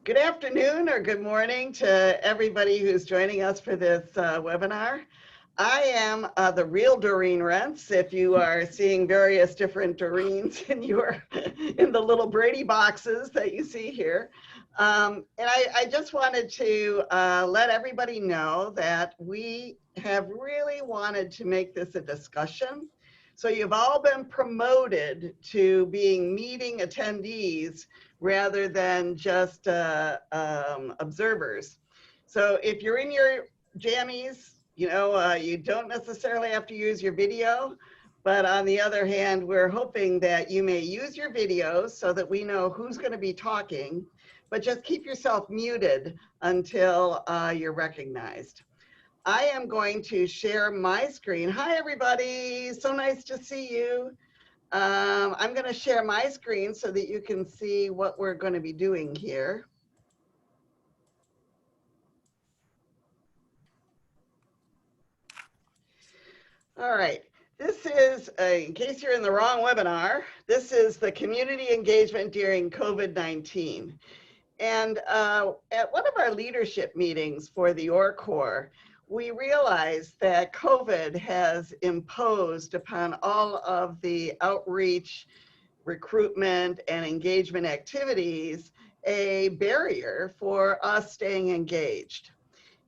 Good afternoon or good morning to everybody who's joining us for this webinar. I am the real Doreen Rentz. If you are seeing various different Doreens in the little Brady boxes that you see here. And I just wanted to let everybody know that we have really wanted to make this a discussion. So you've all been promoted to being meeting attendees rather than just observers. So if you're in your jammies, you don't necessarily have to use your video, but on the other hand, we're hoping that you may use your videos so that we know who's going to be talking, but just keep yourself muted until you're recognized. I am going to share my screen. Hi, everybody. So nice to see you. I'm going to share my screen so that you can see what we're going to be doing here. All right. This is, in case you're in the wrong webinar, this is the community engagement during COVID-19. And at one of our leadership meetings for the ORCOR, we realized that COVID has imposed upon all of the outreach, recruitment, and engagement activities a barrier for us staying engaged.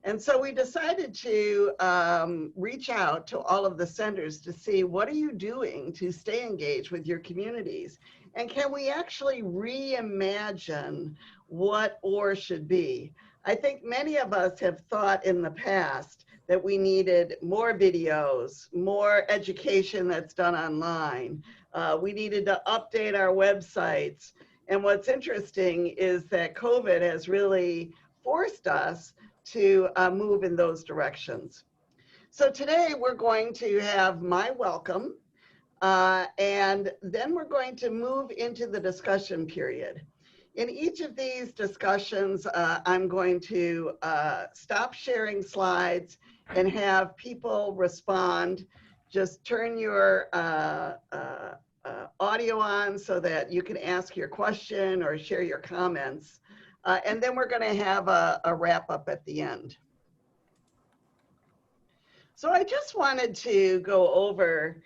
And so we decided to reach out to all of the centers to see, what are you doing to stay engaged with your communities? And can we actually reimagine what OR should be? I think many of us have thought in the past that we needed more videos, more education that's done online. We needed to update our websites. And what's interesting is that COVID has really forced us to move in those directions. So today we're going to have my welcome, and then we're going to move into the discussion period. In each of these discussions, I'm going to stop sharing slides and have people respond. Just turn your audio on so that you can ask your question or share your comments. And then we're going to have a wrap up at the end. So I just wanted to go over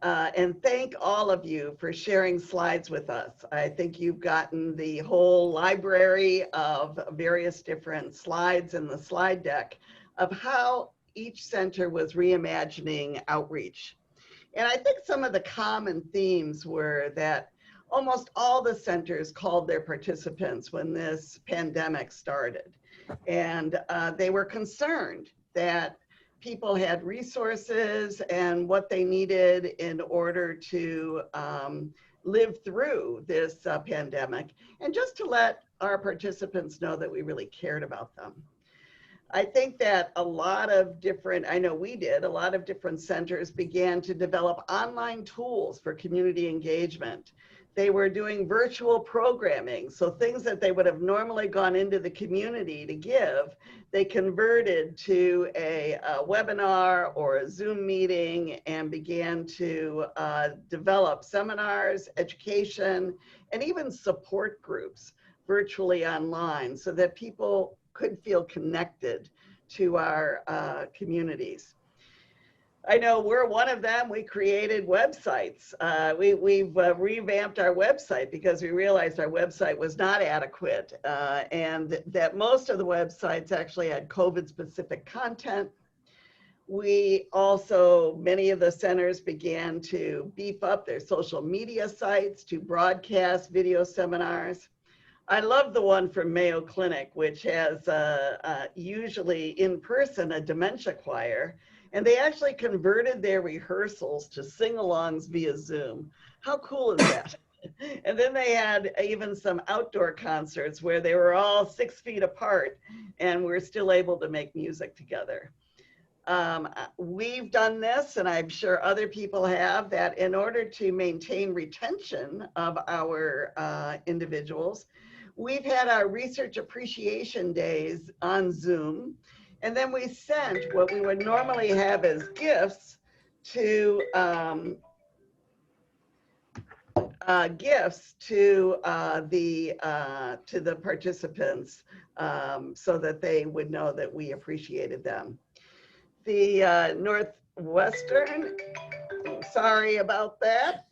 and thank all of you for sharing slides with us. I think you've gotten the whole library of various different slides in the slide deck of how each center was reimagining outreach. And I think some of the common themes were that almost all the centers called their participants when this pandemic started. And they were concerned that people had resources and what they needed in order to live through this pandemic, and just to let our participants know that we really cared about them. I think that a lot of different, I know we did, a lot of different centers began to develop online tools for community engagement. They were doing virtual programming, so things that they would have normally gone into the community to give, they converted to a webinar or a Zoom meeting and began to develop seminars, education, and even support groups virtually online so that people could feel connected to our communities. I know we're one of them. We created websites. We've revamped our website because we realized our website was not adequate and that most of the websites actually had COVID-specific content. We also, many of the centers began to beef up their social media sites to broadcast video seminars. I love the one from Mayo Clinic, which has usually in person a dementia choir. And they actually converted their rehearsals to sing-alongs via Zoom. How cool is that? And then they had even some outdoor concerts where they were all 6 feet apart and we're still able to make music together. We've done this, and I'm sure other people have, that in order to maintain retention of our individuals, we've had our research appreciation days on Zoom. And then we sent what we would normally have as gifts to gifts to the participants, so that they would know that we appreciated them. The Northwestern, sorry about that.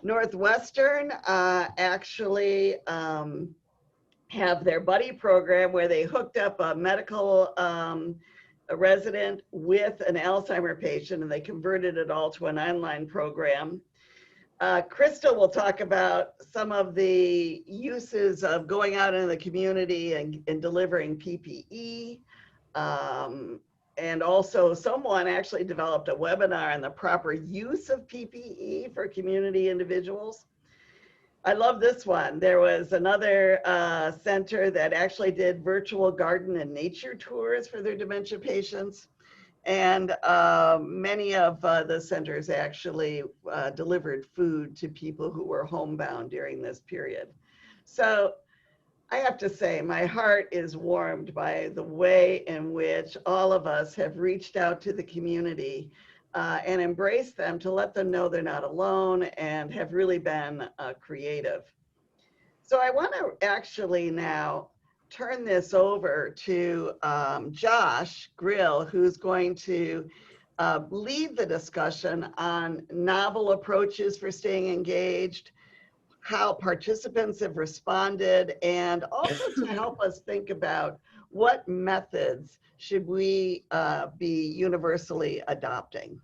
Northwestern actually have their buddy program where they hooked up a medical a resident with an Alzheimer patient, and they converted it all to an online program. Krista will talk about some of the uses of going out in the community and delivering PPE. And also someone actually developed a webinar on the proper use of PPE for community individuals. I love this one. There was another center that actually did virtual garden and nature tours for their dementia patients. And many of the centers actually delivered food to people who were homebound during this period. So I have to say, my heart is warmed by the way in which all of us have reached out to the community and embraced them to let them know they're not alone, and have really been creative. So I want to actually now turn this over to Josh Grill, who's going to lead the discussion on novel approaches for staying engaged, how participants have responded, and also to help us think about what methods should we be universally adopting.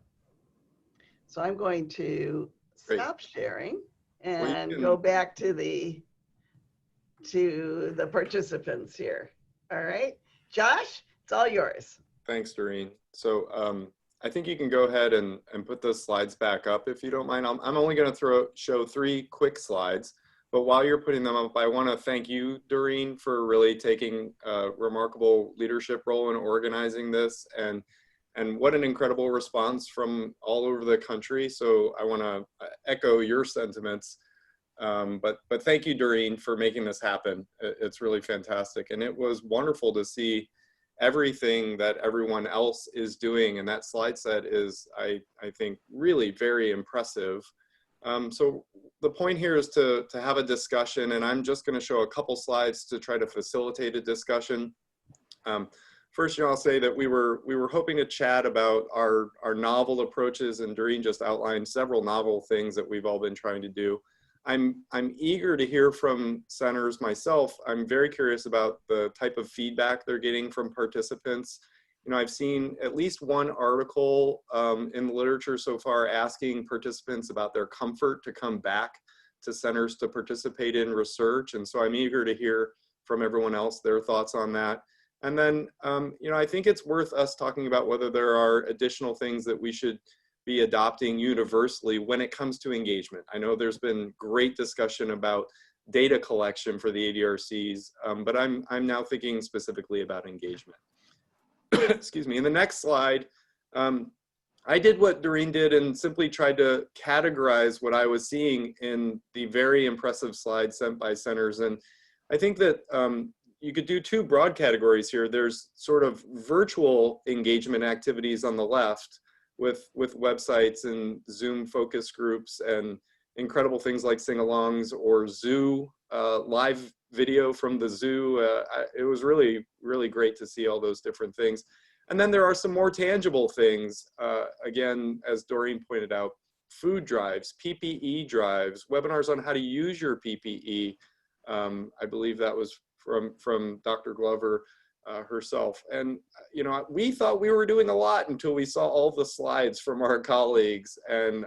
So I'm going to stop sharing and go back to the participants here. All right, Josh, it's all yours. Thanks, Doreen. So I think you can go ahead and put those slides back up if you don't mind. I'm only going to show 3 quick slides, but while you're putting them up, I want to thank you, Doreen, for really taking a remarkable leadership role in organizing this, and what an incredible response from all over the country. So I want to echo your sentiments. But thank you, Doreen, for making this happen. It's really fantastic. And it was wonderful to see everything that everyone else is doing. And that slide set is, I think, really very impressive. So the point here is to have a discussion, and I'm just going to show a couple slides to try to facilitate a discussion. First, I'll say that we were hoping to chat about our novel approaches, and Doreen just outlined several novel things that we've all been trying to do. I'm eager to hear from centers myself. I'm very curious about the type of feedback they're getting from participants. I've seen at least one article in the literature so far asking participants about their comfort to come back to centers to participate in research. And so I'm eager to hear from everyone else their thoughts on that. And then, I think it's worth us talking about whether there are additional things that we should be adopting universally when it comes to engagement. I know there's been great discussion about data collection for the ADRCs, but I'm now thinking specifically about engagement. Excuse me. In the next slide, I did what Doreen did and simply tried to categorize what I was seeing in the very impressive slides sent by centers. And I think that you could do 2 broad categories here. There's sort of virtual engagement activities on the left with websites and Zoom focus groups and incredible things like sing-alongs or zoo, live video from the zoo. It was really, really great to see all those different things. And then there are some more tangible things. Again, as Doreen pointed out, food drives, PPE drives, webinars on how to use your PPE. I believe that was from Dr. Glover herself. And, we thought we were doing a lot until we saw all the slides from our colleagues. And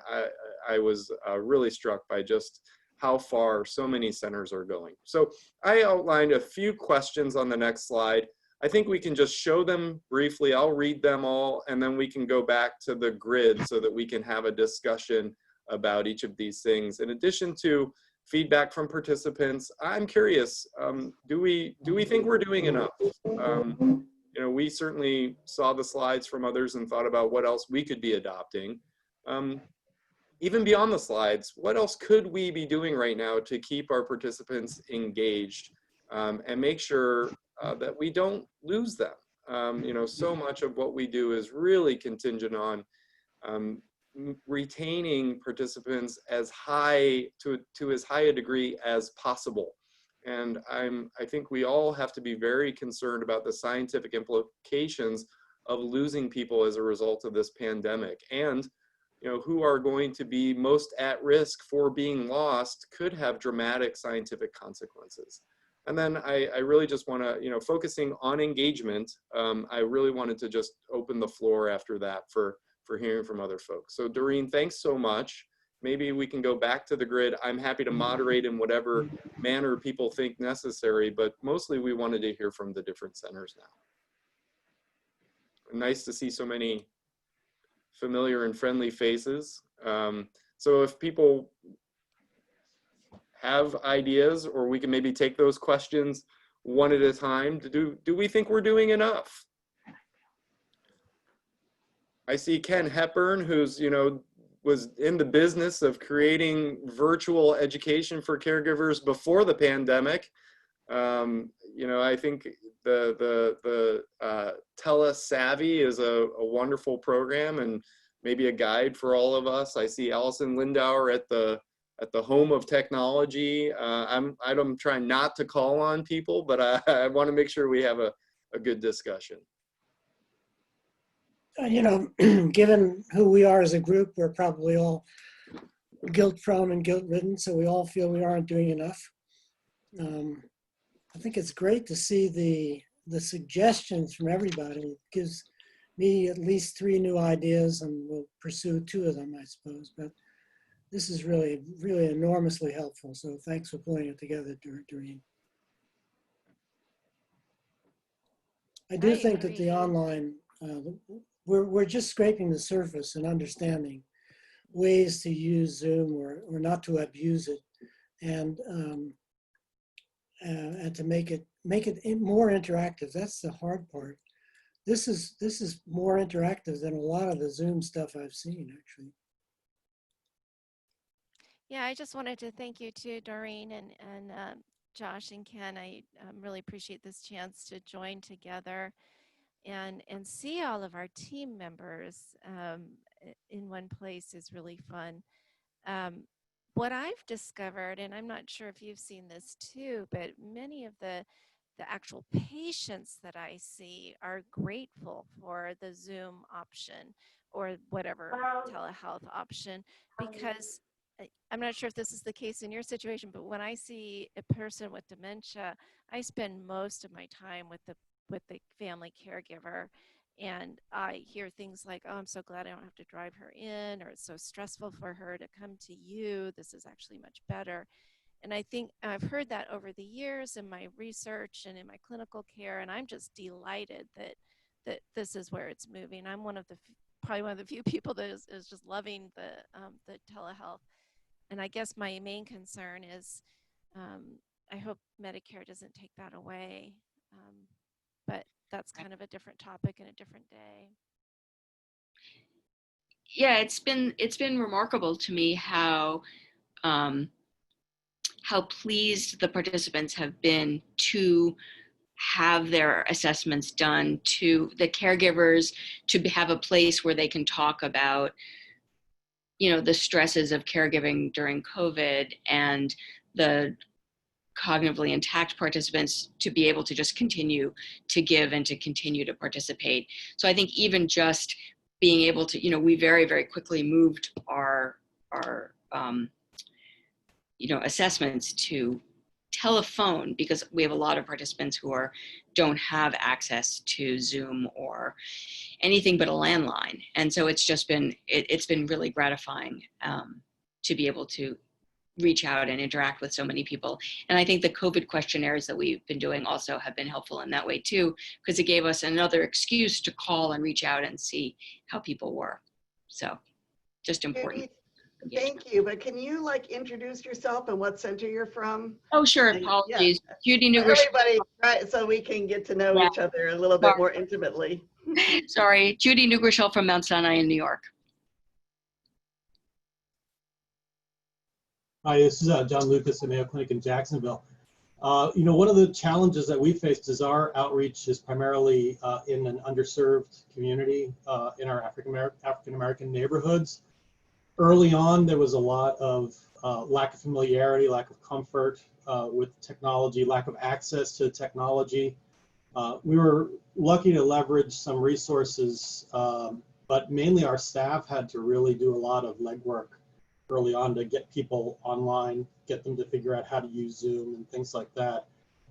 I was really struck by just how far so many centers are going. So I outlined a few questions on the next slide. I think we can just show them briefly. I'll read them all, and then we can go back to the grid so that we can have a discussion about each of these things. In addition to feedback from participants, I'm curious, do we think we're doing enough? We certainly saw the slides from others and thought about what else we could be adopting. Even beyond the slides, what else could we be doing right now to keep our participants engaged and make sure that we don't lose them? So much of what we do is really contingent on retaining participants as high to as high a degree as possible. And I think we all have to be very concerned about the scientific implications of losing people as a result of this pandemic. And who are going to be most at risk for being lost could have dramatic scientific consequences. And then I really just want to, focusing on engagement, I really wanted to just open the floor after that for hearing from other folks. So Doreen, thanks so much. Maybe we can go back to the grid. I'm happy to moderate in whatever manner people think necessary, but mostly we wanted to hear from the different centers now. Nice to see so many familiar and friendly faces. So if people have ideas, or we can maybe take those questions one at a time. Do we think we're doing enough? I see Ken Hepburn, who's, was in the business of creating virtual education for caregivers before the pandemic. I think the Tele-Savvy is a wonderful program and maybe a guide for all of us. I see Allison Lindauer at the home of technology. I'm trying not to call on people, but I want to make sure we have a good discussion. Given who we are as a group, we're probably all guilt-prone and guilt-ridden, so we all feel we aren't doing enough. I think it's great to see the suggestions from everybody. It gives me at least 3 new ideas, and we'll pursue 2 of them, I suppose. But this is really, really enormously helpful. So thanks for pulling it together, Doreen. I do think that the online, we're just scraping the surface and understanding ways to use Zoom or not to abuse it, and to make it more interactive. That's the hard part. This is more interactive than a lot of the Zoom stuff I've seen, actually. Yeah, I just wanted to thank you too, Doreen and Josh and Ken. I really appreciate this chance to join together and see all of our team members in one place is really fun. What I've discovered, and I'm not sure if you've seen this too, but many of the actual patients that I see are grateful for the Zoom option or whatever telehealth option, because I'm not sure if this is the case in your situation, but when I see a person with dementia, I spend most of my time with the family caregiver, and I hear things like, oh, I'm so glad I don't have to drive her in, or it's so stressful for her to come to you. This is actually much better. And I think I've heard that over the years in my research and in my clinical care, and I'm just delighted that this is where it's moving. I'm probably one of the few people that is just loving the telehealth. And I guess my main concern is I hope Medicare doesn't take that away. But that's kind of a different topic and a different day. Yeah, it's been remarkable to me how pleased the participants have been to have their assessments done, to the caregivers to have a place where they can talk about, the stresses of caregiving during COVID, and the cognitively intact participants to be able to just continue to give and to continue to participate. So I think even just being able to, we very, very quickly moved our assessments to telephone, because we have a lot of participants who don't have access to Zoom or anything but a landline. And so it's just been, it's been really gratifying to be able to reach out and interact with so many people. And I think the COVID questionnaires that we've been doing also have been helpful in that way too, because it gave us another excuse to call and reach out and see how people were. So just important. Thank you, but can you introduce yourself and what center you're from? Oh, sure, apologies. Yeah. Judy Newgrish. Everybody, right, so we can get to know each other a little bit more intimately. Sorry, Judy Newgrish from Mount Sinai in New York. Hi, this is John Lucas at Mayo Clinic in Jacksonville. One of the challenges that we faced is our outreach is primarily in an underserved community in our African-American neighborhoods. Early on, there was a lot of lack of familiarity, lack of comfort with technology, lack of access to technology. We were lucky to leverage some resources, but mainly our staff had to really do a lot of legwork early on to get people online, get them to figure out how to use Zoom and things like that.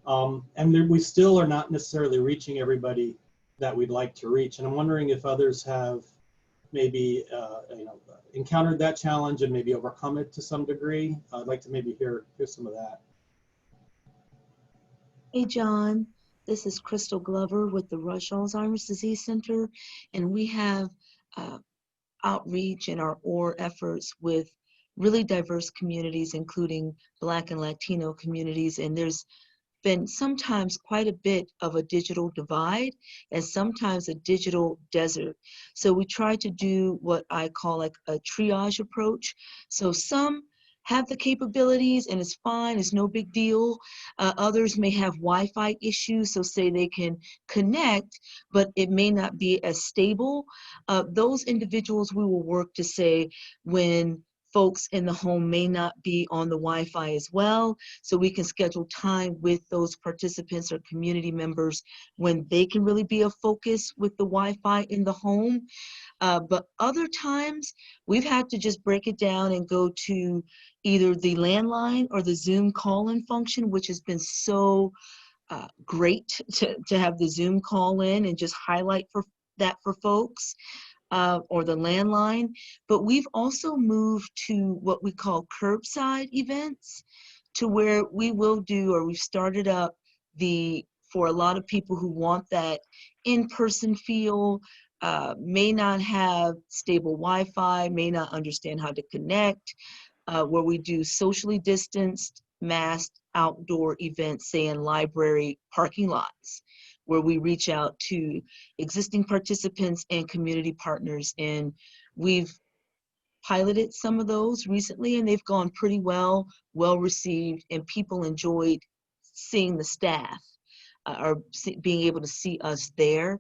And we still are not necessarily reaching everybody that we'd like to reach. And I'm wondering if others have maybe encountered that challenge and maybe overcome it to some degree. I'd like to maybe hear some of that. Hey, John, this is Crystal Glover with the Rush Alzheimer's Disease Center, and we have outreach in our OR efforts with really diverse communities, including Black and Latino communities, and there's been sometimes quite a bit of a digital divide and sometimes a digital desert. So we try to do what I call like a triage approach. So some have the capabilities and it's fine, it's no big deal. Others may have Wi-Fi issues, so say they can connect, but it may not be as stable. Those individuals we will work to say when folks in the home may not be on the Wi-Fi as well, so we can schedule time with those participants or community members when they can really be a focus with the Wi-Fi in the home. But other times we've had to just break it down and go to either the landline or the Zoom call-in function, which has been so great to have the Zoom call in and just highlight for folks. Or the landline, but we've also moved to what we call curbside events, to where we will do, or we've started up for a lot of people who want that in-person feel, may not have stable Wi-Fi, may not understand how to connect, where we do socially distanced, masked outdoor events, say in library parking lots, where we reach out to existing participants and community partners. And we've piloted some of those recently and they've gone pretty well received, and people enjoyed seeing the staff or being able to see us there.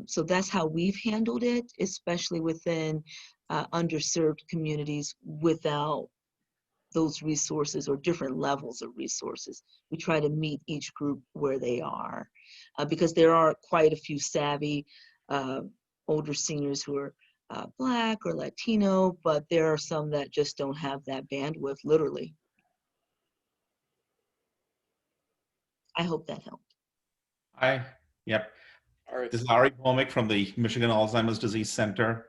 So that's how we've handled it, especially within underserved communities without those resources or different levels of resources. We try to meet each group where they are, because there are quite a few savvy older seniors who are Black or Latino, but there are some that just don't have that bandwidth, literally. I hope that helped. Hi, yep. All right. This is Ari Bomick from the Michigan Alzheimer's Disease Center.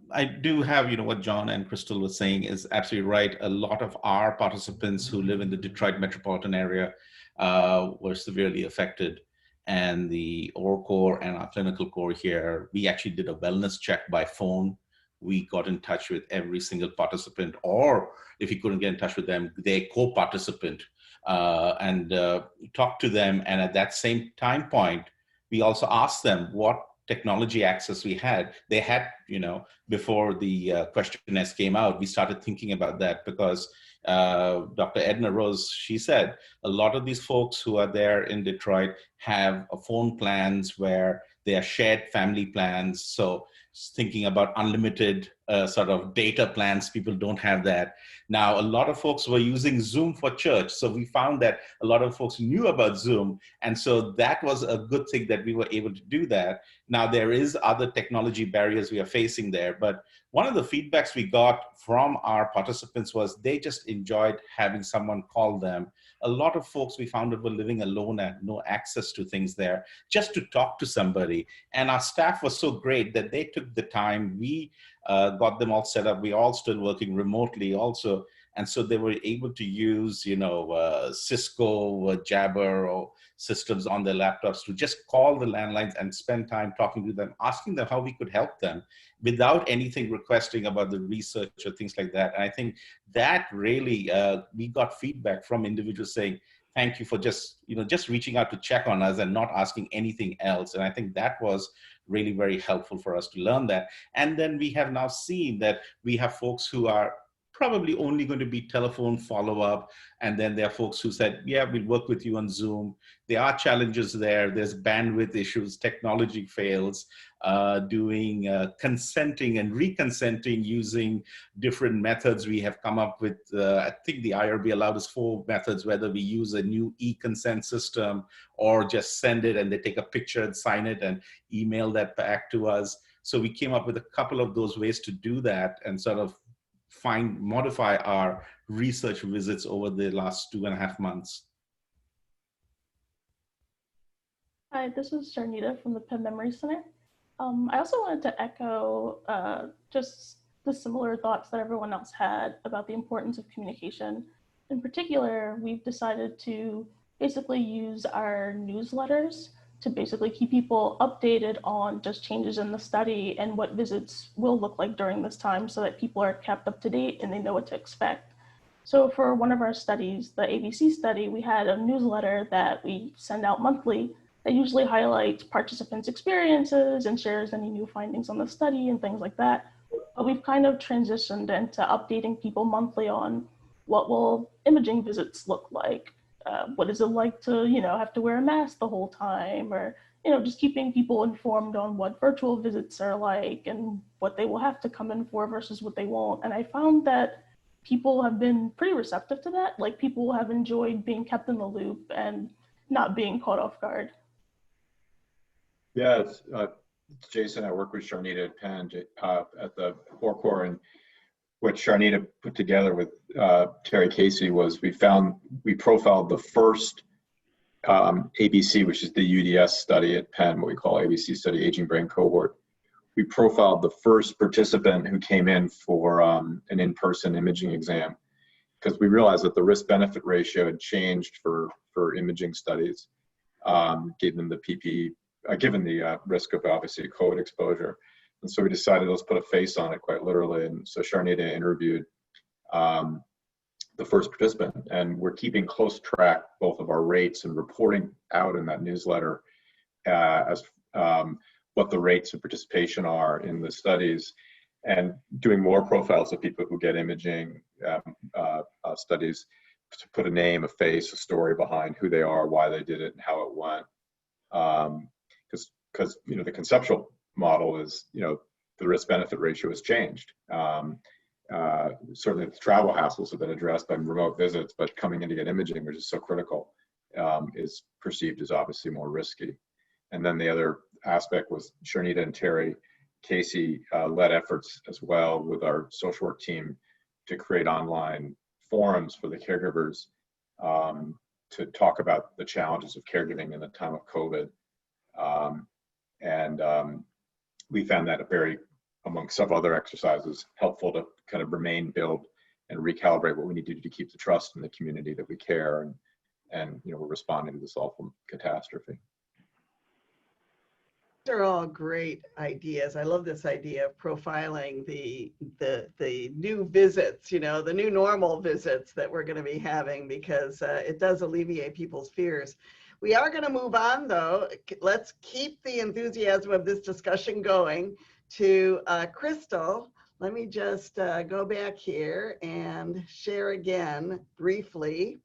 I do have, what John and Crystal was saying is absolutely right. A lot of our participants who live in the Detroit metropolitan area were severely affected. And the OR core and our clinical core here, we actually did a wellness check by phone. We got in touch with every single participant, or if you couldn't get in touch with them, their co-participant, and talked to them. And at that same time point, we also asked them what technology access we had. They had, before the questionnaires came out, we started thinking about that because Dr. Edna Rose, she said, a lot of these folks who are there in Detroit have phone plans where they are shared family plans. So thinking about unlimited sort of data plans, people don't have that. Now, a lot of folks were using Zoom for church. So we found that a lot of folks knew about Zoom. And so that was a good thing that we were able to do that. Now, there is other technology barriers we are facing there. But one of the feedbacks we got from our participants was they just enjoyed having someone call them. A lot of folks we found that were living alone and no access to things there, just to talk to somebody. And our staff was so great that they took the time. We got them all set up. We all still working remotely also. And so they were able to use, Cisco, Jabber, or systems on their laptops to just call the landlines and spend time talking to them, asking them how we could help them without anything requesting about the research or things like that. And I think that really, we got feedback from individuals saying, thank you for just reaching out to check on us and not asking anything else. And I think that was really very helpful for us to learn that. And then we have now seen that we have folks who are probably only going to be telephone follow-up. And then there are folks who said, yeah, we'll work with you on Zoom. There are challenges there. There's bandwidth issues, technology fails, doing consenting and reconsenting using different methods. We have come up with, I think the IRB allowed us 4 methods, whether we use a new e-consent system or just send it and they take a picture and sign it and email that back to us. So we came up with a couple of those ways to do that and sort of modify our research visits over the last 2.5 months. Hi, this is Sharnita from the Penn Memory Center. I also wanted to echo just the similar thoughts that everyone else had about the importance of communication. In particular, we've decided to basically use our newsletters to basically keep people updated on just changes in the study and what visits will look like during this time so that people are kept up to date and they know what to expect. So for one of our studies, the ABC study, we had a newsletter that we send out monthly that usually highlights participants' experiences and shares any new findings on the study and things like that. But we've kind of transitioned into updating people monthly on what will imaging visits look like. What is it like to, have to wear a mask the whole time, or, just keeping people informed on what virtual visits are like and what they will have to come in for versus what they won't. And I found that people have been pretty receptive to that. Like, people have enjoyed being kept in the loop and not being caught off guard. Yeah, it's Jason. I work with Sharnita at Penn at the Cohort, and what Sharnita put together with Terry Casey was we profiled the first ABC, which is the UDS study at Penn, what we call ABC study, Aging Brain Cohort. We profiled the first participant who came in for an in-person imaging exam, because we realized that the risk-benefit ratio had changed for imaging studies, given the PPE, given the risk of obviously COVID exposure. And so we decided, let's put a face on it, quite literally. And so Sharnita interviewed the first participant, and we're keeping close track both of our rates and reporting out in that newsletter as what the rates of participation are in the studies, and doing more profiles of people who get imaging studies to put a name, a face, a story behind who they are, why they did it, and how it went. Because the conceptual model is, the risk-benefit ratio has changed. Certainly the travel hassles have been addressed by remote visits, but coming in to get imaging, which is so critical, is perceived as obviously more risky. And then the other aspect was Sharnita and Terry Casey led efforts as well with our social work team to create online forums for the caregivers to talk about the challenges of caregiving in the time of COVID. We found that among several other exercises, helpful to kind of build and recalibrate what we need to do to keep the trust in the community that we care and we're responding to this awful catastrophe. These are all great ideas. I love this idea of profiling the new visits, the new normal visits that we're going to be having, because it does alleviate people's fears. We are going to move on, though. Let's keep the enthusiasm of this discussion going to Crystal. Let me just go back here and share again briefly.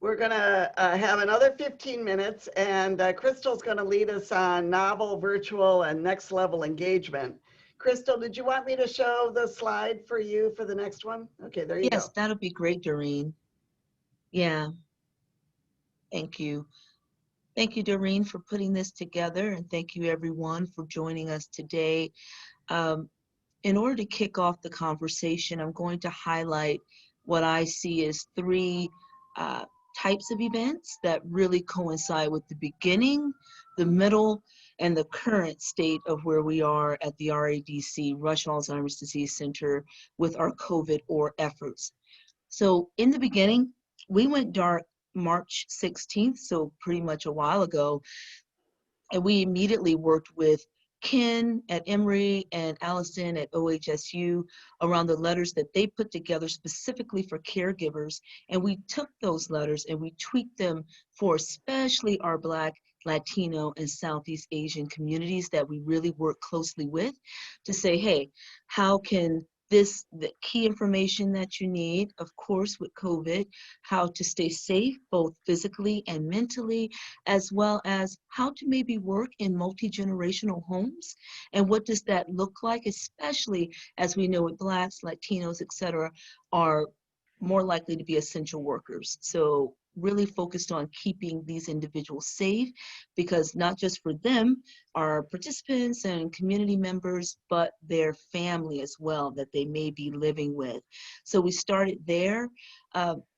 We're going to have another 15 minutes, and Crystal's going to lead us on novel, virtual, and next level engagement. Crystal, did you want me to show the slide for you for the next one? Okay, there you go. Yes, that'll be great, Doreen. Yeah, thank you. Thank you, Doreen, for putting this together, and thank you everyone for joining us today. In order to kick off the conversation, I'm going to highlight what I see as 3 types of events that really coincide with the beginning, the middle, and the current state of where we are at the RADC, Rush Alzheimer's Disease Center, with our COVID OR efforts. So in the beginning, we went dark March 16th, so pretty much a while ago, and we immediately worked with Ken at Emory and Allison at OHSU around the letters that they put together specifically for caregivers. And we took those letters and we tweaked them for especially our Black Latino, and Southeast Asian communities that we really work closely with to say, hey, how can the key information that you need, of course, with COVID, how to stay safe, both physically and mentally, as well as how to maybe work in multi-generational homes. And what does that look like, especially as we know with Blacks, Latinos, et cetera, are more likely to be essential workers. So really focused on keeping these individuals safe, because not just for them, our participants and community members, but their family as well that they may be living with. So we started there.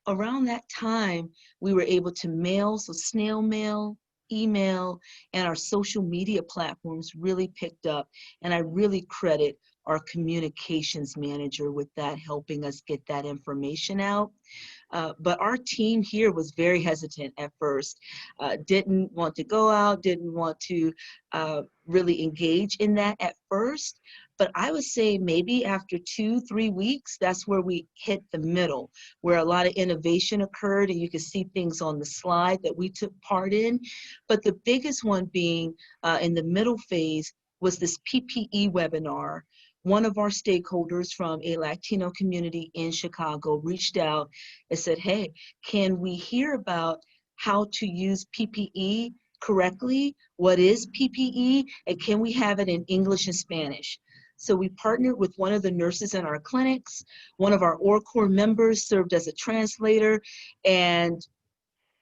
Around that time, we were able to mail, so snail mail, email, and our social media platforms really picked up. And I really credit our communications manager with that, helping us get that information out. But our team here was very hesitant at first, didn't want to go out, didn't want to really engage in that at first. But I would say maybe after 2-3 weeks, that's where we hit the middle, where a lot of innovation occurred, and you can see things on the slide that we took part in. But the biggest one being in the middle phase was this PPE webinar. One of our stakeholders from a Latino community in Chicago reached out and said, hey, can we hear about how to use PPE correctly? What is PPE? And can we have it in English and Spanish? So we partnered with one of the nurses in our clinics. One of our ORCOR members served as a translator, and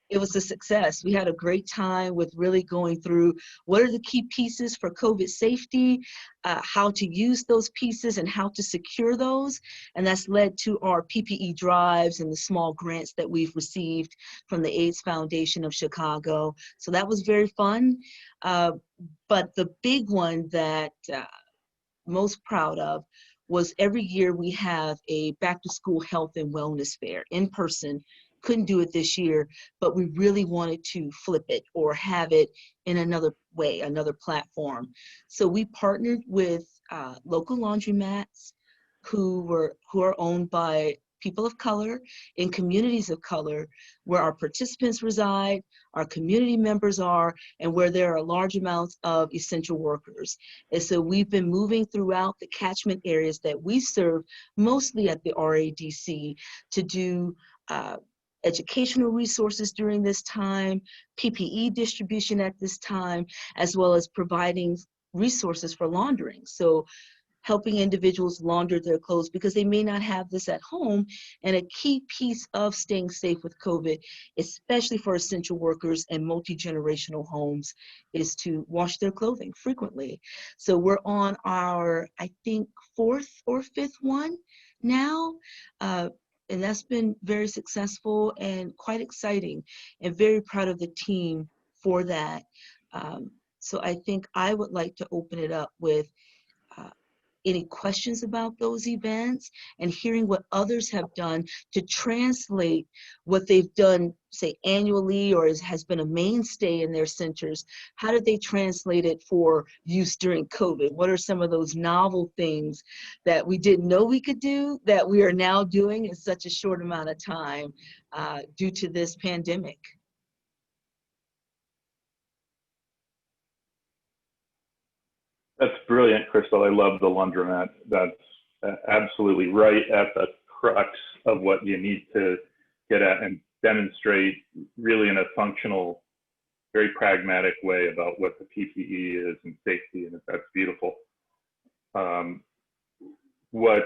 it was a success. We had a great time with really going through what are the key pieces for COVID safety, how to use those pieces and how to secure those. And that's led to our PPE drives and the small grants that we've received from the AIDS Foundation of Chicago. So that was very fun. But the big one that most proud of was every year we have a back to school health and wellness fair in person. Couldn't do it this year, but we really wanted to flip it or have it in another way, another platform. So we partnered with local laundromats who are owned by people of color in communities of color, where our participants reside, our community members are, and where there are large amounts of essential workers. And so we've been moving throughout the catchment areas that we serve, mostly at the RADC, to do educational resources during this time, PPE distribution at this time, as well as providing resources for laundering. So helping individuals launder their clothes because they may not have this at home. And a key piece of staying safe with COVID, especially for essential workers and multi-generational homes, is to wash their clothing frequently. So we're on our, I think, 4th or 5th one now. And that's been very successful and quite exciting, and very proud of the team for that. So I think I would like to open it up with any questions about those events and hearing what others have done to translate what they've done, say annually, or has been a mainstay in their centers. How did they translate it for use during COVID? What are some of those novel things that we didn't know we could do that we are now doing in such a short amount of time due to this pandemic? That's brilliant, Crystal. I love the laundromat. That's absolutely right at the crux of what you need to get at and demonstrate really in a functional, very pragmatic way about what the PPE is and safety, and that's beautiful. What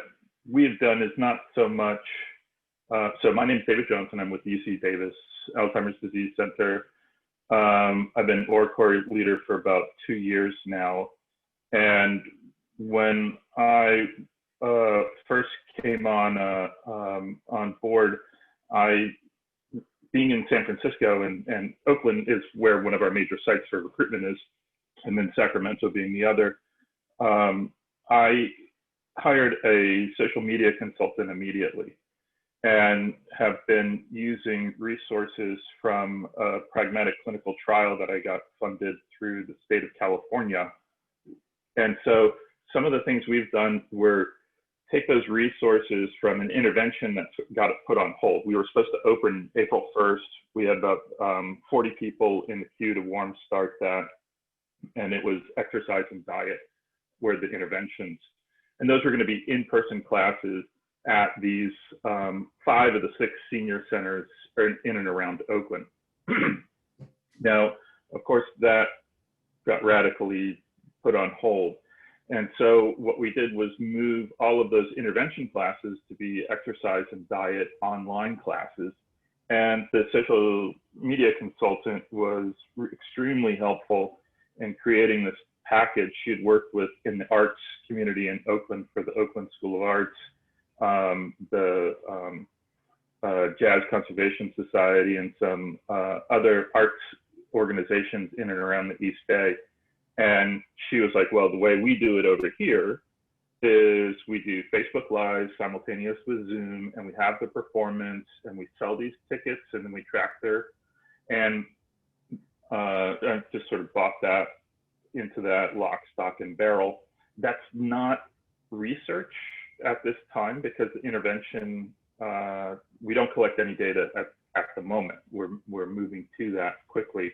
we've done is not so much, so my name is David Johnson. I'm with UC Davis Alzheimer's Disease Center. I've been ORCOR leader for about 2 years now. And when I first came on board, being in San Francisco and Oakland is where one of our major sites for recruitment is, and then Sacramento being the other, I hired a social media consultant immediately and have been using resources from a pragmatic clinical trial that I got funded through the state of California. And so some of the things we've done were take those resources from an intervention that got put on hold. We were supposed to open April 1st. We had about 40 people in the queue to warm start that. And it was exercise and diet were the interventions. And those were going to be in-person classes at these 5 of the 6 senior centers in and around Oakland. Now, of course, that got radically put on hold. And so what we did was move all of those intervention classes to be exercise and diet online classes. And the social media consultant was extremely helpful in creating this package. She had worked with in the arts community in Oakland for the Oakland School of Arts, the Jazz Conservation Society, and some other arts organizations in and around the East Bay. And she was like, well, the way we do it over here is we do Facebook Live simultaneous with Zoom, and we have the performance, and we sell these tickets, and then we track their, and I just sort of bought that into that lock, stock, and barrel. That's not research at this time because the intervention, we don't collect any data at the moment. We're moving to that quickly.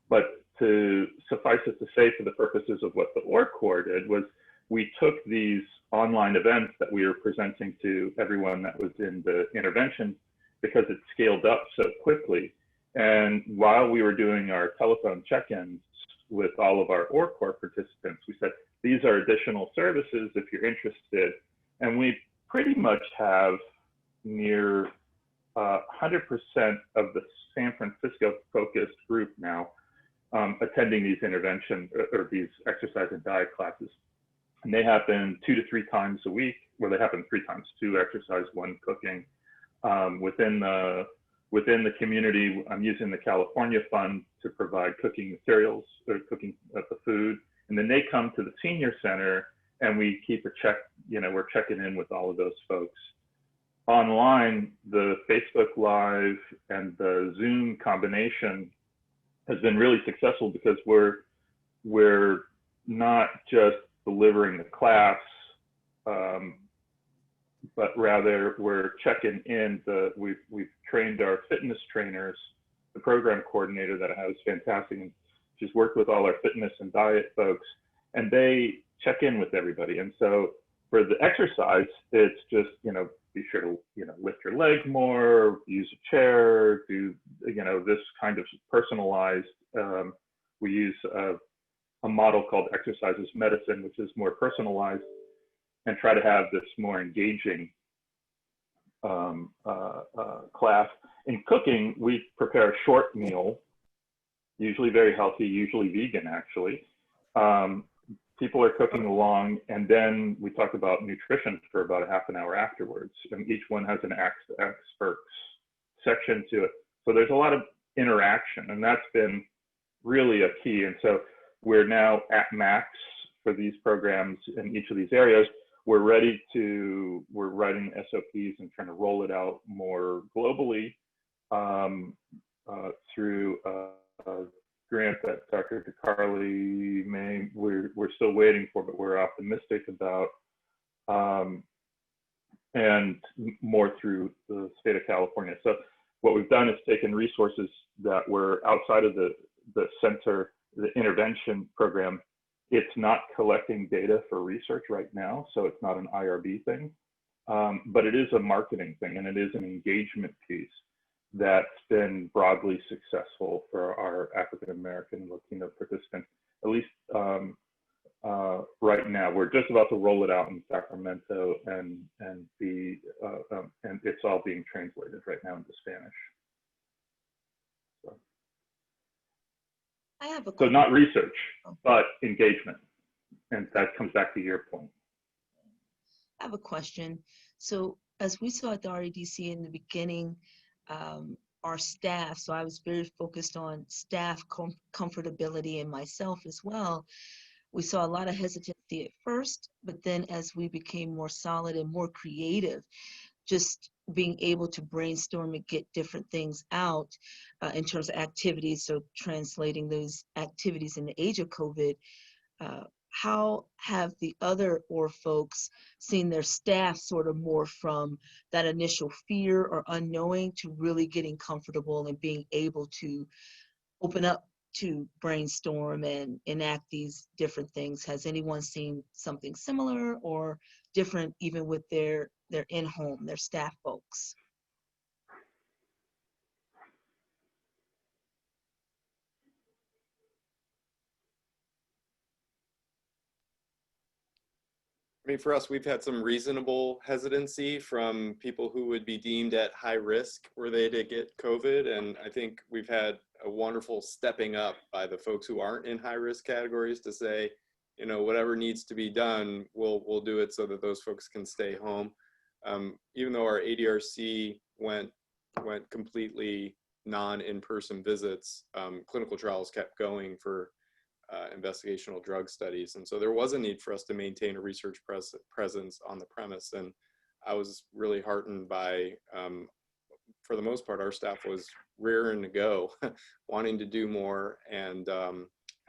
But to suffice it to say, for the purposes of what the ORCOR did, was we took these online events that we were presenting to everyone that was in the intervention because it scaled up so quickly. And while we were doing our telephone check-ins with all of our ORCOR participants, we said, these are additional services if you're interested. And we pretty much have near 100% of the San Francisco focused group now attending these intervention or these exercise and diet classes. And they happen 2 to 3 times a week, well, they happen 3 times, 2 exercise, 1 cooking. Within the community, I'm using the California Fund to provide cooking materials or cooking the food. And then they come to the senior center and we keep a check, we're checking in with all of those folks. Online, the Facebook Live and the Zoom combination has been really successful because we're not just delivering the class, but rather we're checking in. We've trained our fitness trainers. The program coordinator that I have is fantastic, and she's worked with all our fitness and diet folks, and they check in with everybody. And so for the exercise, it's just be sure to lift your leg more, use a chair, do this kind of personalized. We use a model called Exercises Medicine, which is more personalized, and try to have this more engaging class. In cooking, we prepare a short meal, usually very healthy, usually vegan actually. People are cooking along, and then we talk about nutrition for about a half an hour afterwards, and each one has an expert section to it. So there's a lot of interaction, and that's been really a key. And so we're now at max for these programs in each of these areas. We're writing SOPs and trying to roll it out more globally through a grant that Dr. DeCarli we're still waiting for, but we're optimistic about, and more through the state of California. So what we've done is taken resources that were outside of the center, the intervention program. It's not collecting data for research right now, so it's not an IRB thing, but it is a marketing thing, and it is an engagement piece that's been broadly successful for our African American Latino participants. At least right now, we're just about to roll it out in Sacramento, and it's all being translated right now into Spanish. I have a So not research, but engagement, and that comes back to your point. I have a question. So as we saw at the REDC in the beginning, our staff, so I was very focused on staff comfortability and myself as well. We saw a lot of hesitancy at first, but then as we became more solid and more creative, just being able to brainstorm and get different things out in terms of activities, so translating those activities in the age of COVID, how have the other OR folks seen their staff sort of more from that initial fear or unknowing to really getting comfortable and being able to open up to brainstorm and enact these different things? Has anyone seen something similar or different even with their in-home, their staff folks? I mean, for us, we've had some reasonable hesitancy from people who would be deemed at high risk were they to get COVID. And I think we've had a wonderful stepping up by the folks who aren't in high risk categories to say, you know, whatever needs to be done, we'll do it so that those folks can stay home. Even though our ADRC went completely non-in-person visits, clinical trials kept going for investigational drug studies. And so there was a need for us to maintain a research presence on the premise. And I was really heartened by, for the most part, our staff was raring to go, wanting to do more and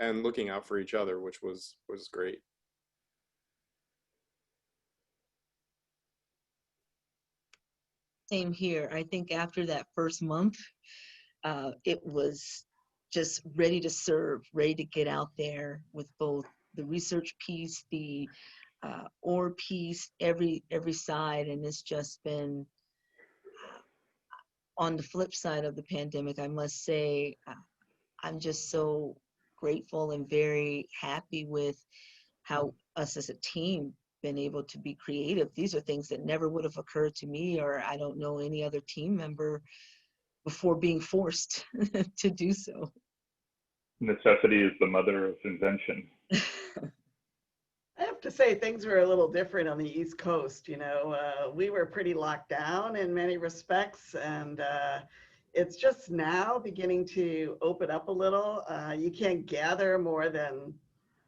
looking out for each other, which was great. Same here. I think after that first month, it was just ready to serve, ready to get out there with both the research piece, the OR piece, every side. And it's just been on the flip side of the pandemic, I must say, I'm just so grateful and very happy with how us as a team been able to be creative. These are things that never would have occurred to me, or I don't know any other team member before being forced to do so. Necessity is the mother of invention. I have to say things were a little different on the East Coast. You know, we were pretty locked down in many respects, and it's just now beginning to open up a little. You can't gather more than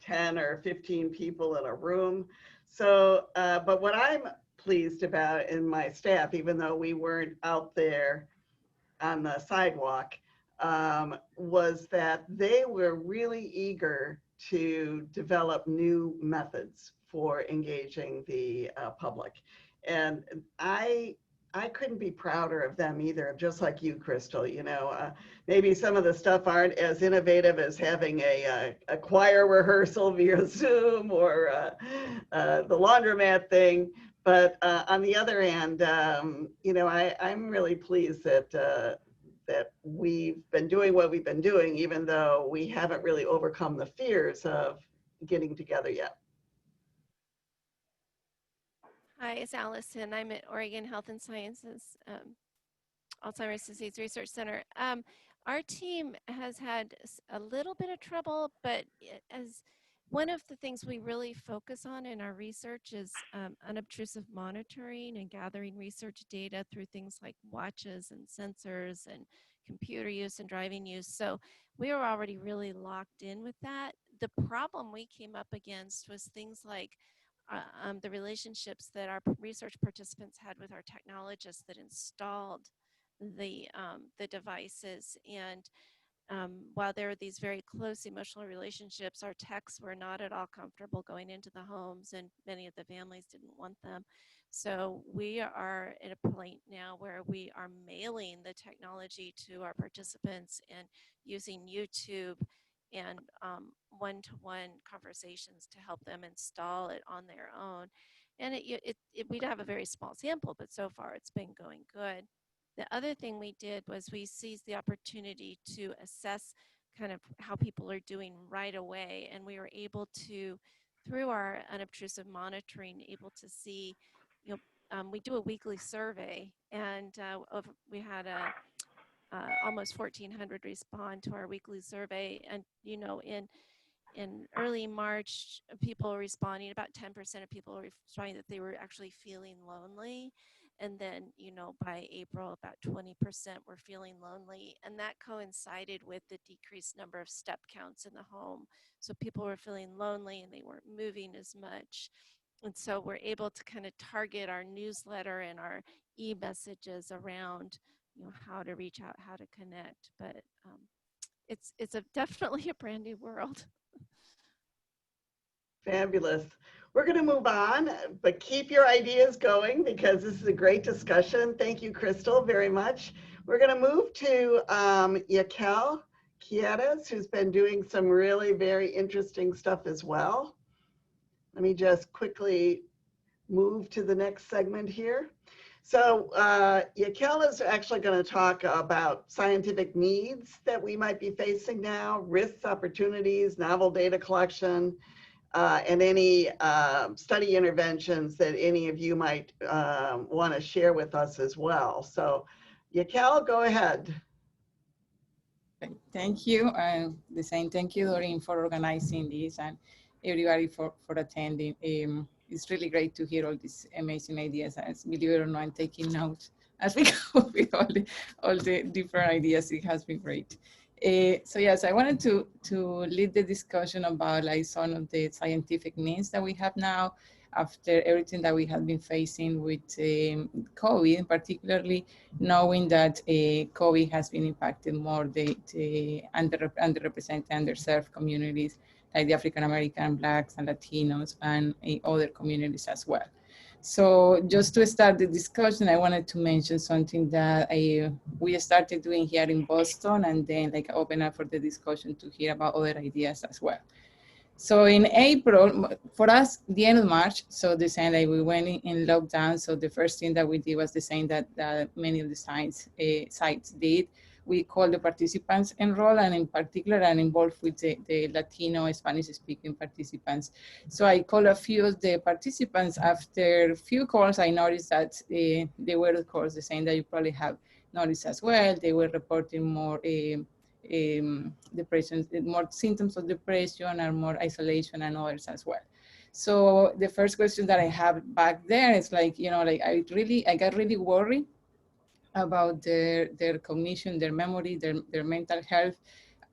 10 or 15 people in a room. So, but what I'm pleased about in my staff, even though we weren't out there on the sidewalk, was that they were really eager to develop new methods for engaging the public. And I couldn't be prouder of them either, just like you, Crystal. You know, maybe some of the stuff aren't as innovative as having a choir rehearsal via Zoom or the laundromat thing. But on the other hand, you know, I'm really pleased that that we've been doing what we've been doing, even though we haven't really overcome the fears of getting together yet. Hi, it's Allison. I'm at Oregon Health and Sciences Alzheimer's Disease Research Center. Our team has had a little bit of trouble, but as one of the things we really focus on in our research is unobtrusive monitoring and gathering research data through things like watches and sensors and computer use and driving use. So we were already really locked in with that. The problem we came up against was things like the relationships that our research participants had with our technologists that installed the devices. And while there were these very close emotional relationships, our techs were not at all comfortable going into the homes, and many of the families didn't want them. So we are at a point now where we are mailing the technology to our participants and using YouTube and one-to-one conversations to help them install it on their own. And we have a very small sample, but so far it's been going good. The other thing we did was we seized the opportunity to assess kind of how people are doing right away. And we were able to, through our unobtrusive monitoring, able to see, you know, we do a weekly survey, and we had almost 1,400 respond to our weekly survey. And, you know, in early March, people were responding, about 10% of people were responding that they were actually feeling lonely. And then, you know, by April, about 20% were feeling lonely. And that coincided with the decreased number of step counts in the home. So people were feeling lonely and they weren't moving as much. And so we're able to kind of target our newsletter and our e-messages around, you know, how to reach out, how to connect. But it's definitely a brand new world. Fabulous. We're going to move on, but keep your ideas going because this is a great discussion. Thank you, Crystal, very much. We're going to move to Yakeel Quiroz, who's been doing some really very interesting stuff as well. Let me just quickly move to the next segment here. So Yakeel is actually going to talk about scientific needs that we might be facing now, risks, opportunities, novel data collection, and any study interventions that any of you might want to share with us as well. So Yakeel, go ahead. Thank you. The same thank you, Doreen, for organizing this and everybody for attending. It's really great to hear all these amazing ideas. As believe it or not, I'm taking notes as we go with all the different ideas. It has been great. So yes, I wanted to lead the discussion about like some of the scientific needs that we have now after everything that we have been facing with COVID, particularly knowing that COVID has been impacting more the underrepresented, underserved communities like the African American, Blacks, and Latinos, and other communities as well. So just to start the discussion, I wanted to mention something that we started doing here in Boston, and then like open up for the discussion to hear about other ideas as well. So in April, for us, the end of March, so the same like we went in lockdown. So the first thing that we did was the same that many of the sites did. We called the participants enroll, and in particular, and involved with the Latino Spanish-speaking participants. So I called a few of the participants. After a few calls, I noticed that they were, of course, the same that you probably have noticed as well. They were reporting more depression, more symptoms of depression, and more isolation, and others as well. So the first question that I have back there is like, you know, like I got really worried about their cognition, their memory, their mental health.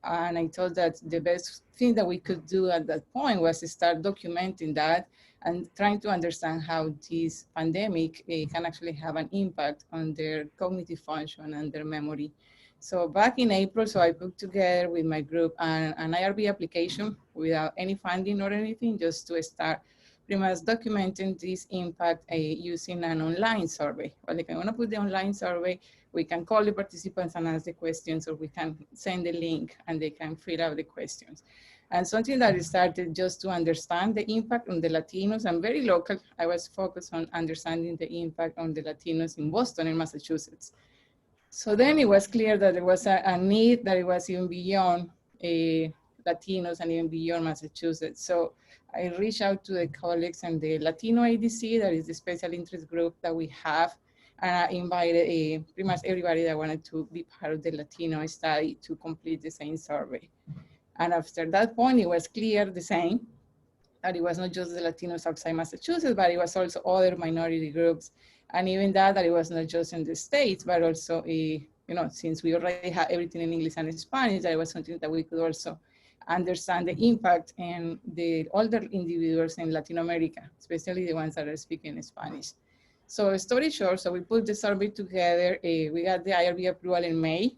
And I thought that the best thing that we could do at that point was to start documenting that and trying to understand how this pandemic can actually have an impact on their cognitive function and their memory. So back in April, so I put together with my group an IRB application without any funding or anything, just to start pretty much documenting this impact using an online survey. Well, if I want to put the online survey, we can call the participants and ask the questions, or we can send the link and they can fill out the questions. And something that I started just to understand the impact on the Latinos, and very local, I was focused on understanding the impact on the Latinos in Boston and Massachusetts. So then it was clear that there was a need that it was even beyond Latinos and even beyond Massachusetts. So I reached out to the colleagues and the Latino ADC, that is the special interest group that we have, and I invited pretty much everybody that wanted to be part of the Latino study to complete the same survey. And after that point, it was clear the same, that it was not just the Latinos outside Massachusetts, but it was also other minority groups. And even that it was not just in the States, but also, you know, since we already have everything in English and Spanish, that was something that we could also understand the impact in the older individuals in Latin America, especially the ones that are speaking Spanish. So story short, so we put the survey together. We got the IRB approval in May,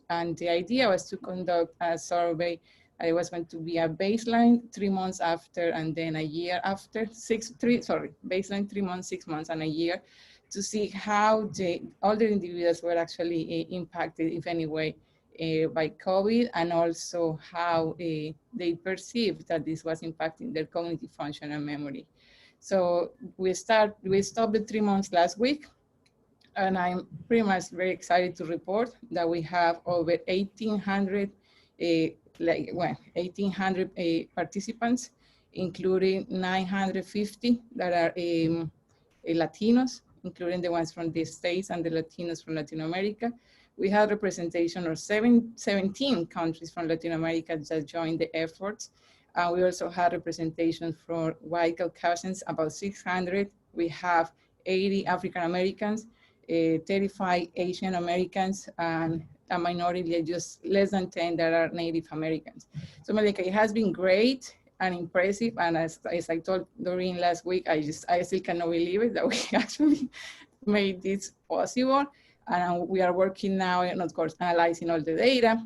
and the idea was to conduct a survey. It was going to be a baseline 3 months after, and then a year after, baseline 3 months, 6 months, and a year, to see how the older individuals were actually impacted, if any way, by COVID, and also how they perceived that this was impacting their cognitive function and memory. So we stopped the 3 months last week, and I'm pretty much very excited to report that we have over 1,800 participants, including 950 that are Latinos, including the ones from the States and the Latinos from Latin America. We had representation of 17 countries from Latin America that joined the efforts. We also had representation for white Caucasians, about 600. We have 80 African Americans, 35 Asian Americans, and a minority, just less than 10 that are Native Americans. So Malika, it has been great and impressive. And as I told Doreen last week, I still cannot believe it that we actually made this possible. And we are working now, and of course, analyzing all the data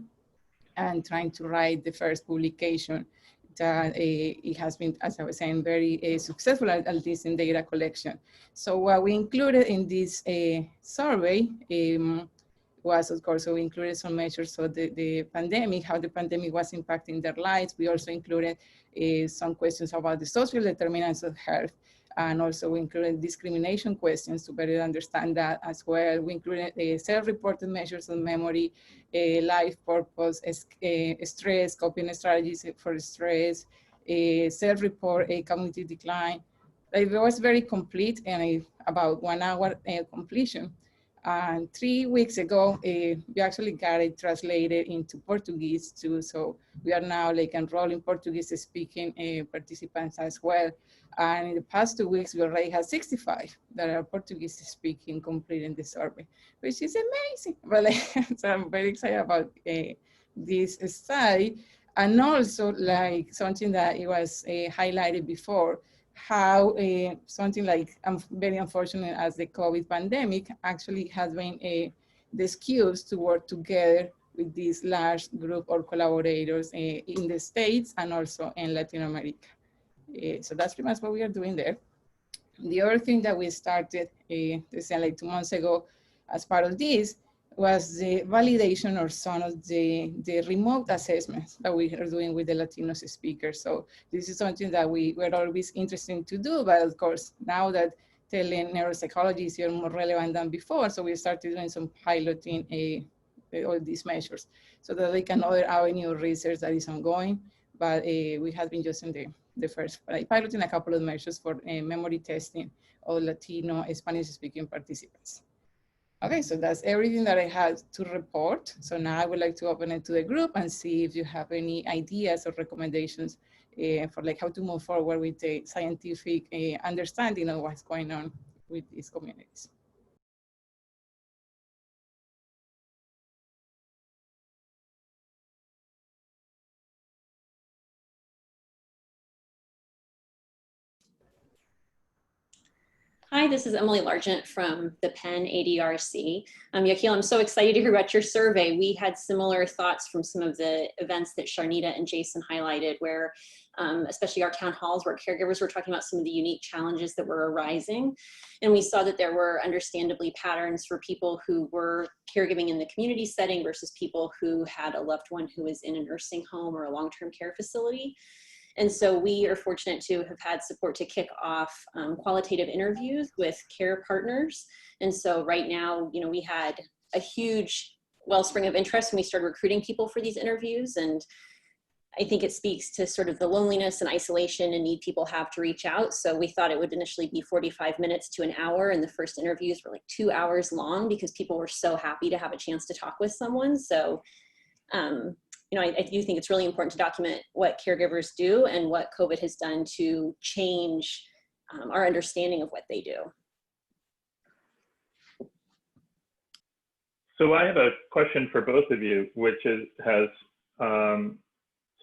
and trying to write the first publication it has been, as I was saying, very successful, at least in data collection. So what we included in this survey was, of course, so we included some measures of the pandemic, how the pandemic was impacting their lives. We also included some questions about the social determinants of health. And also we included discrimination questions to better understand that as well. We included self-reported measures of memory, life purpose, stress, coping strategies for stress, self-report, cognitive decline. It was very complete and about 1 hour completion. And 3 weeks ago, we actually got it translated into Portuguese too. So we are now like enrolling Portuguese speaking participants as well. And in the past 2 weeks, we already have 65 that are Portuguese speaking completing the survey, which is amazing. But so I'm very excited about this study. And also like something that it was highlighted before, how something like very unfortunate as the COVID pandemic actually has been the excuse to work together with this large group of collaborators in the States and also in Latin America. So that's pretty much what we are doing there. The other thing that we started like 2 months ago as part of this was the validation or some of the remote assessments that we are doing with the Latino speakers. So this is something that we were always interested to do, but of course, now that teleneuropsychology is even more relevant than before, so we started doing some piloting all these measures. So that like another avenue of research that is ongoing, but we have been just in the first, like piloting a couple of measures for memory testing of Latino Spanish-speaking participants. Okay, so that's everything that I had to report. So now I would like to open it to the group and see if you have any ideas or recommendations for like how to move forward with the scientific understanding of what's going on with these communities. Hi, this is Emily Largent from the Penn ADRC. Yakeel, I'm so excited to hear about your survey. We had similar thoughts from some of the events that Sharnita and Jason highlighted, where especially our town halls, where caregivers were talking about some of the unique challenges that were arising. And we saw that there were understandably patterns for people who were caregiving in the community setting versus people who had a loved one who was in a nursing home or a long-term care facility. And so we are fortunate to have had support to kick off qualitative interviews with care partners. And so right now, you know, we had a huge wellspring of interest when we started recruiting people for these interviews. And I think it speaks to sort of the loneliness and isolation and need people have to reach out. So we thought it would initially be 45 minutes to an hour, and the first interviews were like 2 hours long because people were so happy to have a chance to talk with someone. So you know, I do think it's really important to document what caregivers do and what COVID has done to change our understanding of what they do. So I have a question for both of you, which has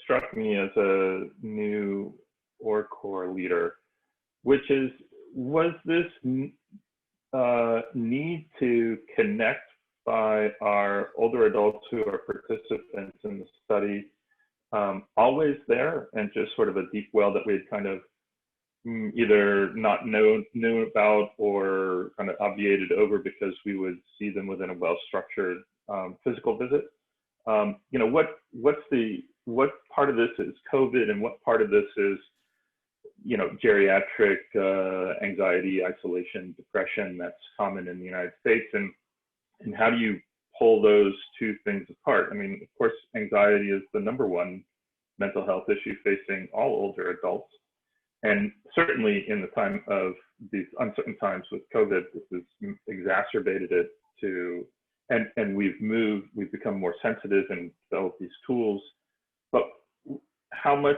struck me as a new ORCOR leader, which is, was this need to connect by our older adults who are participants in the study always there, and just sort of a deep well that we had kind of either not knew about or kind of obviated over because we would see them within a well-structured physical visit? You know, what part of this is COVID and what part of this is, you know, geriatric anxiety, isolation, depression that's common in the United States, and how do you pull those two things apart? I mean, of course, anxiety is the #1 mental health issue facing all older adults. And certainly in the time of these uncertain times with COVID, this has exacerbated it to, and we've become more sensitive and developed these tools. But how much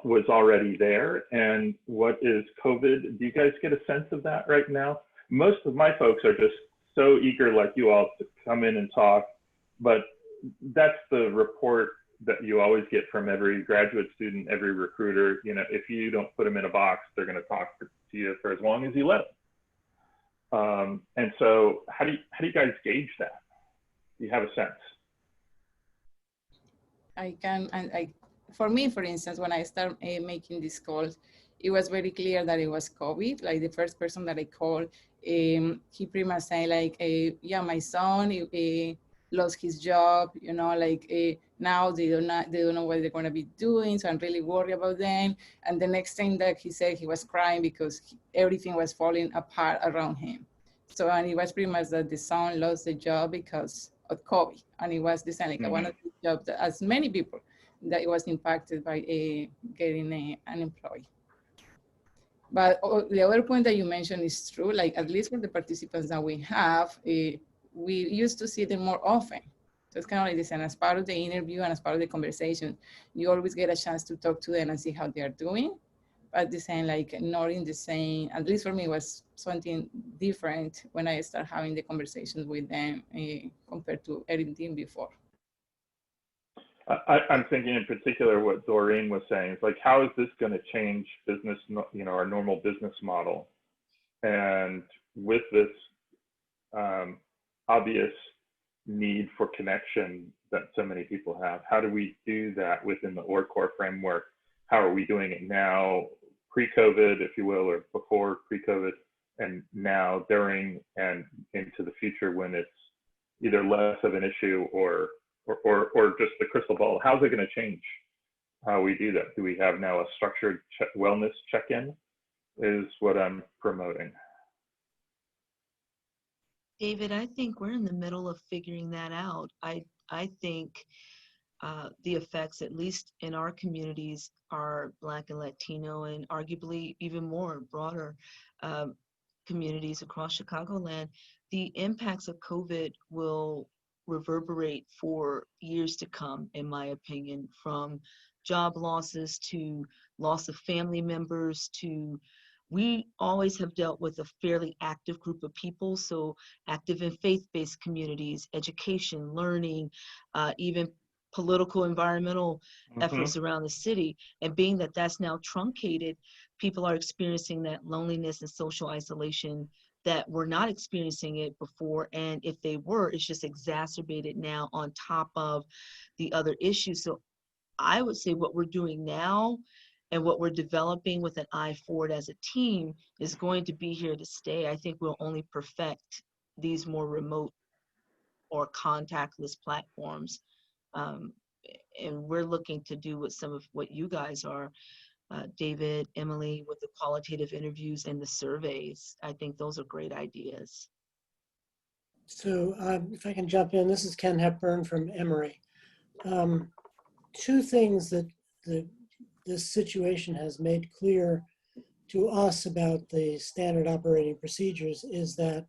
was already there, and what is COVID? Do you guys get a sense of that right now? Most of my folks are just so eager, like you all, to come in and talk, but that's the report that you always get from every graduate student, every recruiter. You know, if you don't put them in a box, they're going to talk to you for as long as you let them. And so, how do you guys gauge that? Do you have a sense? for me, for instance, when I started making these calls, it was very clear that it was COVID. Like the first person that I called, he pretty much said like, yeah, my son lost his job, you know, like now they don't know what they're going to be doing. So I'm really worried about them. And the next thing that he said, he was crying because everything was falling apart around him. So, and it was pretty much that the son lost the job because of COVID. And it was the same, like one of the jobs that, as many people, that it was impacted by getting unemployed. But the other point that you mentioned is true, like at least for the participants that we have, we used to see them more often. So it's kind of like this, and as part of the interview and as part of the conversation, you always get a chance to talk to them and see how they are doing. But the same, like not in the same, at least for me, was something different when I start having the conversations with them compared to everything before. I'm thinking in particular what Doreen was saying. It's like, how is this going to change business, you know, our normal business model? And with this obvious need for connection that so many people have, how do we do that within the ORCOR framework? How are we doing it now, pre-COVID, if you will, or before pre-COVID, and now during and into the future when it's either less of an issue or just the crystal ball? How's it going to change how we do that? Do we have now a structured wellness check-in is what I'm promoting. David, I think we're in the middle of figuring that out. I think the effects, at least in our communities, are Black and Latino, and arguably even more broader communities across Chicagoland. The impacts of COVID will reverberate for years to come, in my opinion, from job losses to loss of family members to, we always have dealt with a fairly active group of people, so active in faith-based communities, education, learning, even political, environmental efforts around the city. And being that that's now truncated, people are experiencing that loneliness and social isolation that were not experiencing it before. And if they were, it's just exacerbated now on top of the other issues. So I would say what we're doing now and what we're developing with an eye forward as a team is going to be here to stay. I think we'll only perfect these more remote or contactless platforms. And we're looking to do with some of what you guys are, David, Emily, with the qualitative interviews and the surveys. I think those are great ideas. So if I can jump in, this is Ken Hepburn from Emory. Two things that this situation has made clear to us about the standard operating procedures is that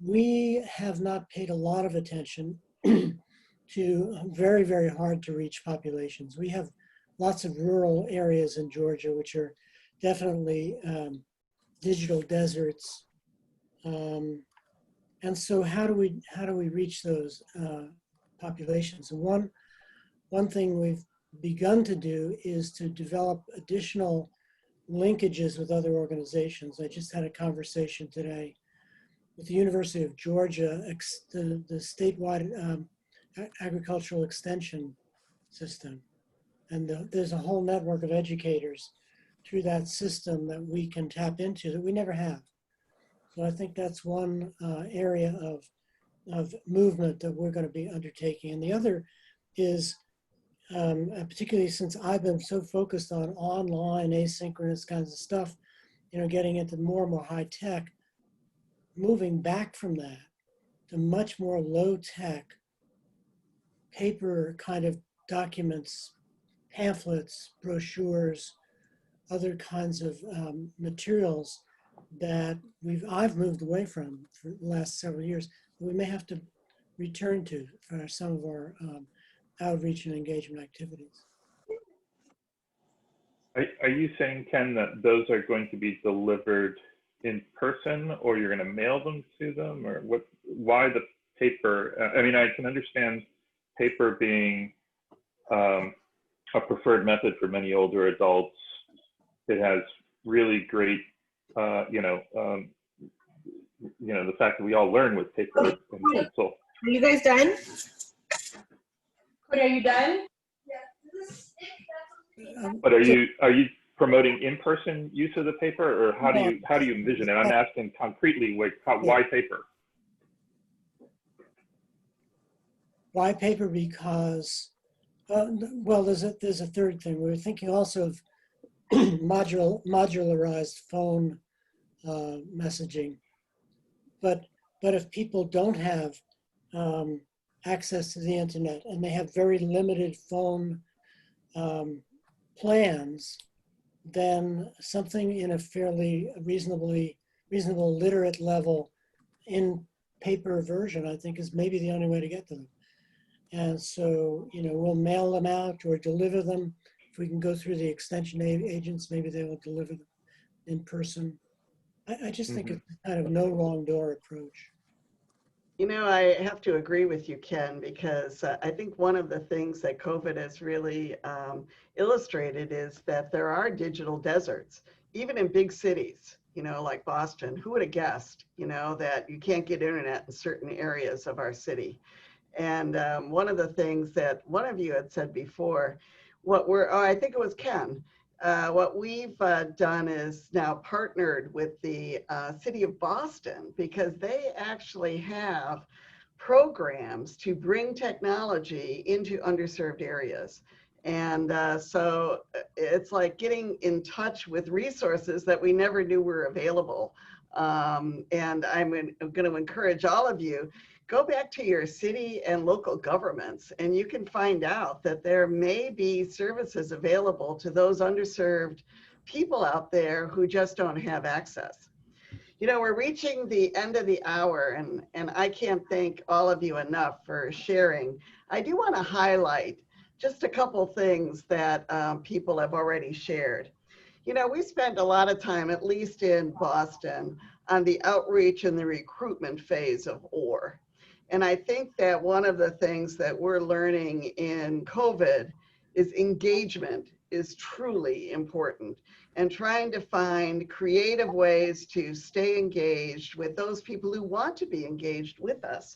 we have not paid a lot of attention to very, very hard to reach populations. We have lots of rural areas in Georgia, which are definitely digital deserts. And so how do we reach those populations? And one thing we've begun to do is to develop additional linkages with other organizations. I just had a conversation today with the University of Georgia, the statewide agricultural extension system. And there's a whole network of educators through that system that we can tap into that we never have. So I think that's one area of movement that we're going to be undertaking. And the other is, particularly since I've been so focused on online, asynchronous kinds of stuff, getting into more and more high tech, moving back from that to much more low tech, paper kind of documents, pamphlets, brochures, other kinds of materials that I've moved away from for the last several years. We may have to return to for some of our outreach and engagement activities. Are you saying, Ken, that those are going to be delivered in person, or you're going to mail them to them, or what? Why the paper? I mean, I can understand paper being a preferred method for many older adults. It has really great, the fact that we all learn with paper and pencil. Are you guys done? Cody, are you done? Yeah. But are you promoting in-person use of the paper, or how do you envision it? I'm asking concretely, like, why paper? Why paper? Because well, there's a third thing. We were thinking also of modularized phone messaging, but if people don't have access to the internet and they have very limited phone plans, then something in a fairly reasonable literate level in paper version, I think, is maybe the only way to get to them. And so, we'll mail them out or deliver them. If we can go through the extension agents, maybe they will deliver them in person. I just think it's kind of no wrong door approach. I have to agree with you, Ken, because I think one of the things that COVID has really illustrated is that there are digital deserts, even in big cities, like Boston. Who would have guessed, that you can't get internet in certain areas of our city? And one of the things that one of you had said before, I think it was Ken, what we've done is now partnered with the city of Boston, because they actually have programs to bring technology into underserved areers. And so it's like getting in touch with resources that we never knew were available. And I'm going to encourage all of you, go back to your city and local governments, and you can find out that there may be services available to those underserved people out there who just don't have access. We're reaching the end of the hour, and I can't thank all of you enough for sharing. I do want to highlight just a couple things that people have already shared. We spent a lot of time, at least in Boston, on the outreach and the recruitment phase of OR. And I think that one of the things that we're learning in COVID is engagement is truly important, and trying to find creative ways to stay engaged with those people who want to be engaged with us.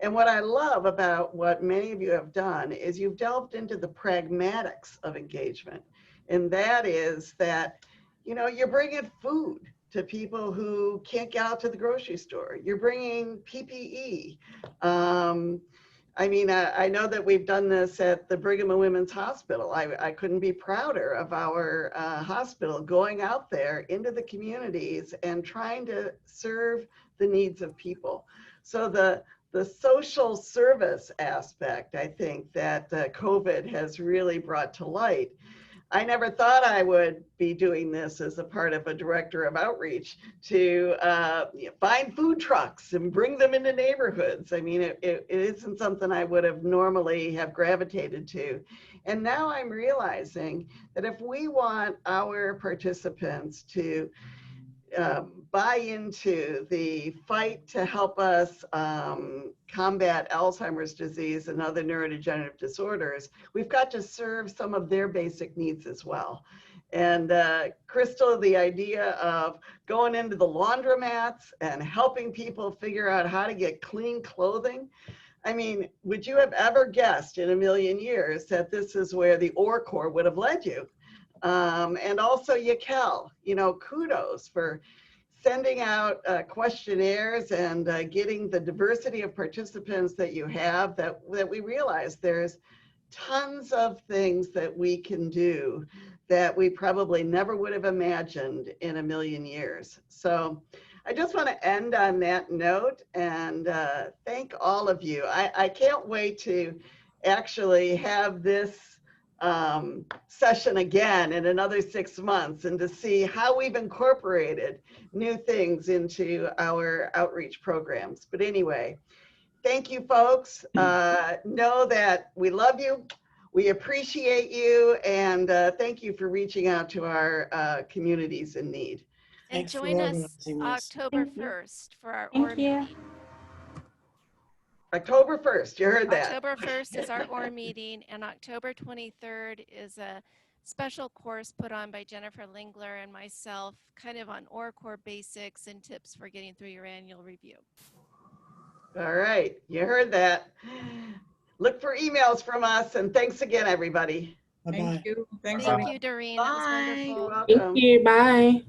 And what I love about what many of you have done is you've delved into the pragmatics of engagement. And that is that, you're bringing food to people who can't get out to the grocery store. You're bringing PPE. I know that we've done this at the Brigham and Women's Hospital. I couldn't be prouder of our hospital going out there into the communities and trying to serve the needs of people. So the social service aspect, I think, that COVID has really brought to light. I never thought I would be doing this as a part of a director of outreach, to find food trucks and bring them into neighborhoods. It isn't something I would have normally have gravitated to. And now I'm realizing that if we want our participants to buy into the fight to help us combat Alzheimer's disease and other neurodegenerative disorders, we've got to serve some of their basic needs as well. And Crystal, the idea of going into the laundromats and helping people figure out how to get clean clothing. Would you have ever guessed in a million years that this is where the OR Corps would have led you? And also Yakeel, kudos for sending out questionnaires and getting the diversity of participants that you have, that we realize there's tons of things that we can do that we probably never would have imagined in a million years. So I just want to end on that note and thank all of you. I can't wait to actually have this session again in another 6 months, and to see how we've incorporated new things into our outreach programs. But anyway, thank you, folks. Know that we love you, we appreciate you, and thank you for reaching out to our communities in need. And join us October 1st for our OR meeting. October 1st, you heard that. October 1st is our OR meeting, and October 23rd is a special course put on by Jennifer Lingler and myself, kind of on OR Core basics and tips for getting through your annual review. All right, you heard that. Look for emails from us, and thanks again, everybody. Bye-bye. Thank you. Thanks, Thank Doreen. you, Doreen. That was Bye. wonderful. You're Thank welcome. you. Bye.